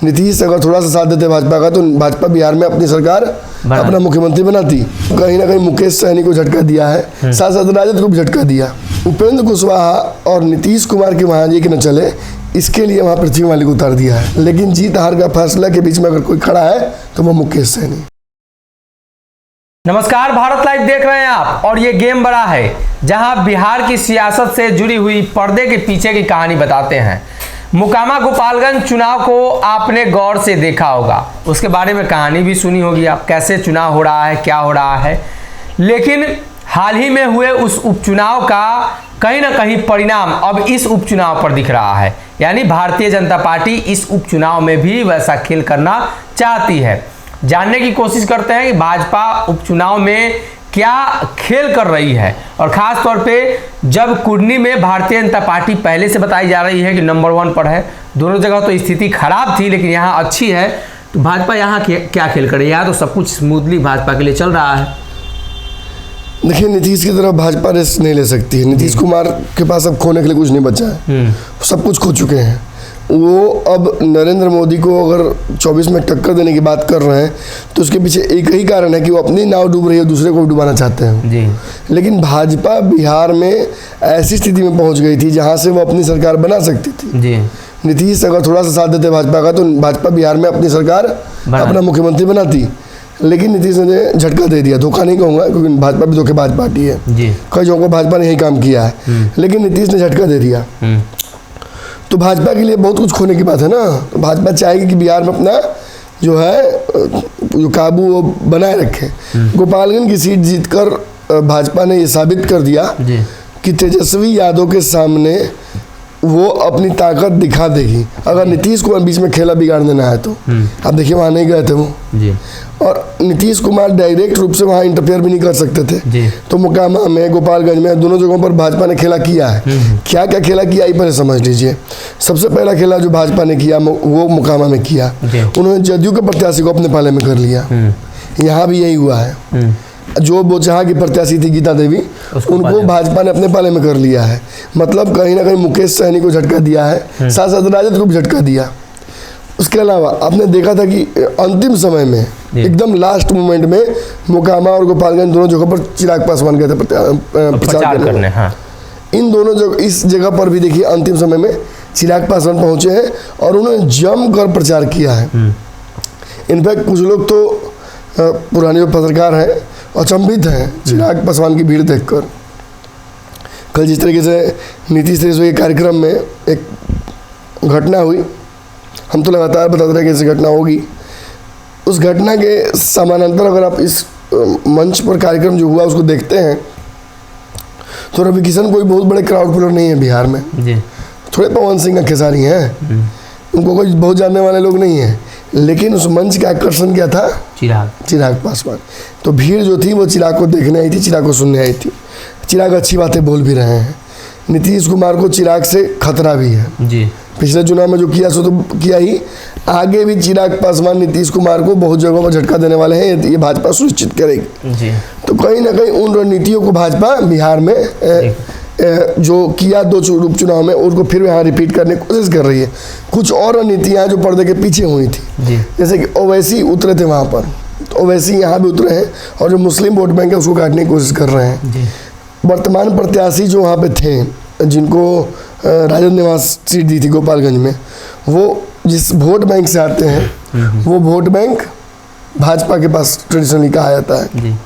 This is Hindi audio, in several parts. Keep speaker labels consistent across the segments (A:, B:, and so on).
A: नीतीश अगर थोड़ा सा साथ देते भाजपा का तो भाजपा बिहार में अपनी सरकार अपना मुख्यमंत्री बनाती। कहीं ना कहीं मुकेश सहनी को झटका दिया है, साथ साथ राजद को भी झटका दिया। उपेंद्र कुशवाहा और नीतीश कुमार के वहाँ जी के न चले, इसके लिए वहाँ पृथ्वी माली को उतार दिया है। लेकिन जीत हार का फैसला के बीच में अगर कोई खड़ा है तो वो मुकेश सहनी।
B: नमस्कार, भारत लाइव देख रहे हैं आप और ये गेम बड़ा है, जहां बिहार की सियासत से जुड़ी हुई पर्दे के पीछे की कहानी बताते हैं। मोकामा गोपालगंज चुनाव को आपने गौर से देखा होगा, उसके बारे में कहानी भी सुनी होगी आप, कैसे चुनाव हो रहा है, क्या हो रहा है। लेकिन हाल ही में हुए उस उपचुनाव का कहीं ना कहीं परिणाम अब इस उपचुनाव पर दिख रहा है। यानी भारतीय जनता पार्टी इस उपचुनाव में भी वैसा खेल करना चाहती है। जानने की कोशिश करते हैं कि भाजपा उपचुनाव में क्या खेल कर रही है, और खास तौर पे जब कुर्नी में भारतीय जनता पार्टी पहले से बताई जा रही है कि नंबर 1 पर है। दोनों जगह तो स्थिति खराब थी, लेकिन यहाँ अच्छी है। तो भाजपा यहाँ क्या खेल कर रही है? यहाँ तो सब कुछ स्मूथली भाजपा के लिए चल रहा है।
A: देखिए, नीतीश की तरफ भाजपा रिस्क नहीं ले सकती है। नीतीश कुमार के पास अब खोने के लिए कुछ नहीं बचा है, सब कुछ खो चुके हैं। वो अब नरेंद्र मोदी को अगर 24 में टक्कर देने की बात कर रहे हैं तो उसके पीछे एक ही कारण है कि वो अपनी नाव डूब रही है, दूसरे को डुबाना चाहते हैं जी। लेकिन भाजपा बिहार में ऐसी स्थिति में पहुंच गई थी जहां से वो अपनी सरकार बना सकती थी जी। नीतीश अगर थोड़ा सा साथ देते भाजपा का तो भाजपा बिहार में अपनी सरकार अपना मुख्यमंत्री बनाती। लेकिन नीतीश ने झटका दे दिया, धोखा नहीं कहूँगा क्योंकि भाजपा भी धोखेबाज पार्टी है, कई जगहों पर भाजपा ने यही काम किया है, लेकिन नीतीश ने झटका दे दिया। तो भाजपा के लिए बहुत कुछ खोने की बात है ना। तो भाजपा चाहेगी कि बिहार में अपना जो है जो काबू वो बनाए रखे। गोपालगंज की सीट जीतकर भाजपा ने ये साबित कर दिया कि तेजस्वी यादव के सामने वो अपनी ताकत दिखा देगी। अगर नीतीश को बीच में खेला बिगाड़ देना है तो आप देखिए वहाँ नहीं गए थे वो जी। और नीतीश कुमार डायरेक्ट रूप से वहाँ इंटरफेयर भी नहीं कर सकते थे जी। तो मोकामा में, गोपालगंज में, दोनों जगहों पर भाजपा ने खेला किया है। क्या क्या खेला किया ये पहले समझ लीजिए। सबसे पहला खेला जो भाजपा ने किया वो मोकामा में किया, उन्होंने जदयू के प्रत्याशी को अपने पाले में कर लिया। यहाँ भी यही हुआ है। जो बोचहा की प्रत्याशी थी गीता देवी, उनको भाजपा ने अपने पाले में कर लिया है। मतलब कहीं ना कहीं मुकेश सहनी को झटका दिया है, साथ साथ राजद को भी झटका दिया। उसके अलावा आपने देखा था कि अंतिम समय में एकदम लास्ट मोमेंट में मोकामा और गोपालगंज दोनों जगहों पर चिराग पासवान गए थे प्रचार करने। हाँ। इन दोनों जगह, इस जगह पर भी देखिए अंतिम समय में चिराग पासवान पहुंचे हैं और उन्होंने जमकर प्रचार किया है। इनफैक्ट कुछ लोग तो पुराने जो पत्रकार हैं अचंभित हैं चिराग पासवान की भीड़ देखकर। कल जिस तरीके से नीतीश के कार्यक्रम में एक घटना हुई, हम तो लगातार बताते रहे कि ऐसी घटना होगी। उस घटना के समानांतर अगर आप इस मंच पर कार्यक्रम जो हुआ उसको देखते हैं तो रवि किशन कोई बहुत बड़े क्राउड पुलर नहीं है बिहार में जी। थोड़े पवन सिंह का खेसारी हैं, उनको कोई बहुत जानने वाले लोग नहीं हैं। लेकिन उस मंच का आकर्षण क्या था? चिराग पासवान। तो भीड़ जो थी वो चिराग को देखने आई थी, चिराग को सुनने आई थी। चिराग अच्छी बातें बोल भी रहे हैं। नीतीश कुमार को चिराग से खतरा भी है जी। पिछले चुनाव में जो किया सो तो किया ही, आगे भी चिराग पासवान नीतीश कुमार को बहुत जगहों पर झटका देने वाले हैं, ये भाजपा सुनिश्चित करेगी जी। तो कहीं ना कहीं उन रणनीतियों को भाजपा बिहार में जो किया 2 उपचुनाव में उनको फिर यहाँ रिपीट करने की कोशिश कर रही है। कुछ और रणनीतियाँ जो पर्दे के पीछे हुई थी, जैसे कि ओवैसी उतरे थे वहाँ पर, तो ओवैसी यहाँ भी उतरे हैं और जो मुस्लिम वोट बैंक है उसको काटने की कोशिश कर रहे हैं। वर्तमान प्रत्याशी जो वहाँ पे थे, जिनको राजद निवास सीट दी थी गोपालगंज में, वो जिस वोट बैंक से आते हैं वो वोट बैंक भाजपा के पास ट्रेडिशनली कहा जाता है।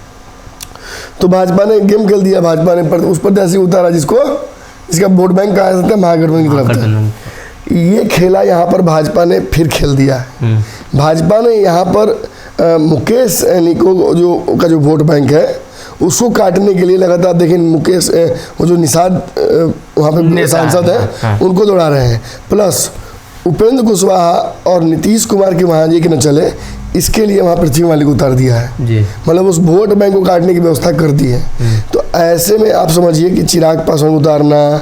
A: तो भाजपा ने गेम खेल दिया, भाजपा ने उस प्रत्याशी उतारा जिसका वोट बैंक कहा जाता है महागठबंधन की तरफ था। ये खेला यहाँ पर भाजपा ने फिर खेल दिया है। भाजपा ने यहाँ पर मुकेश सहनी को जो वोट बैंक है उसको काटने के लिए लगातार देखिए मुकेश वो जो निषाद वहाँ पे सांसद हैं उनको दौड़ा रहे हैं। प्लस उपेंद्र कुशवाहा और नीतीश कुमार के वहाँ जी के न चले, इसके लिए वहाँ पृथ्वी माली को उतार दिया है। मतलब उस वोट बैंक को काटने की व्यवस्था कर दी है। तो ऐसे में आप समझिए कि चिराग पासवान उतारना,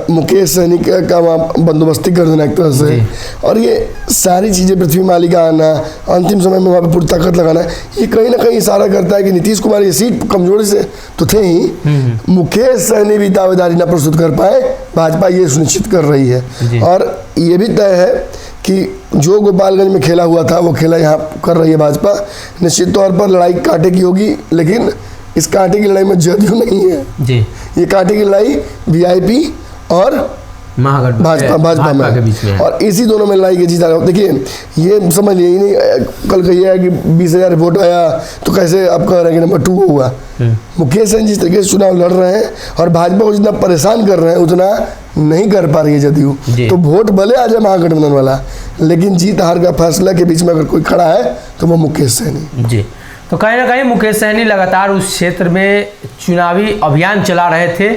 A: मुकेश सहनी का वहाँ बंदोबस्ती कर देना एक तरह से, और ये सारी चीज़ें पृथ्वी माली का आना, अंतिम समय में वहाँ पे पूरी ताकत लगाना, ये कहीं ना कहीं इशारा करता है कि नीतीश कुमार ये सीट कमजोरी से तो थे ही, मुकेश सहनी भी दावेदारी न प्रस्तुत कर पाए, भाजपा ये सुनिश्चित कर रही है। और ये भी तय है कि जो गोपालगंज में खेला हुआ था वो खेला यहाँ कर रही है भाजपा। निश्चित तौर पर लड़ाई कांटे की होगी, लेकिन इस कांटे की लड़ाई में जदयू नहीं है
B: जी।
A: ये कांटे की लड़ाई वीआईपी और भाजपा में
B: के बीच में है।
A: और इसी दोनों में लड़ाई की जीत आ रहा है। देखिए ये समझ लिए नहीं, कल कहिए है कि 20,000 वोट आया तो कैसे आप कह रहे हैं कि नंबर 2 हुआ। मुकेश सहनी जिस तरीके से चुनाव लड़ रहे हैं और भाजपा को जितना परेशान कर रहे हैं उतना नहीं कर पा रही है जदयू। तो वोट भले आ जाए महागठबंधन वाला, लेकिन जीत हार का फैसला के बीच में अगर कोई खड़ा है तो वो मुकेश सहनी
B: जी। तो कहीं ना कहीं मुकेश सहनी लगातार उस क्षेत्र में चुनावी अभियान चला रहे थे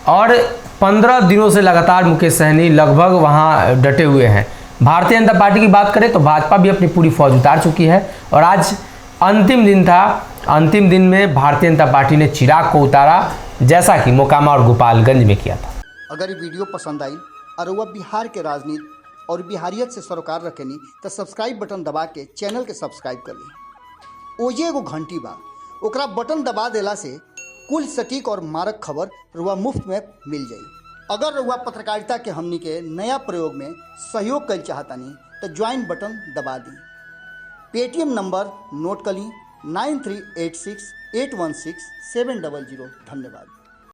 B: और 15 दिनों से लगातार मुकेश सहनी लगभग वहां डटे हुए हैं। भारतीय जनता पार्टी की बात करें तो भाजपा भी अपनी पूरी फौज उतार चुकी है और आज अंतिम दिन था। अंतिम दिन में भारतीय जनता पार्टी ने चिराग को उतारा, जैसा कि मोकामा और गोपालगंज में किया था।
C: अगर ये वीडियो पसंद आई और वह बिहार के राजनीति और बिहारियत से सरोकार रखेनी तो सब्सक्राइब बटन दबा के चैनल के सब्सक्राइब कर ली। ओजे एगो घंटी बा, ओकरा बटन दबा देला से कुल सटीक और मारक खबर रुआ मुफ्त में मिल जाई। अगर रुआ पत्रकारिता के हमनी के नया प्रयोग में सहयोग कर चाहतानी तो ज्वाइन बटन दबा दी। पेटीएम नंबर नोट कर ली 9386816700। धन्यवाद।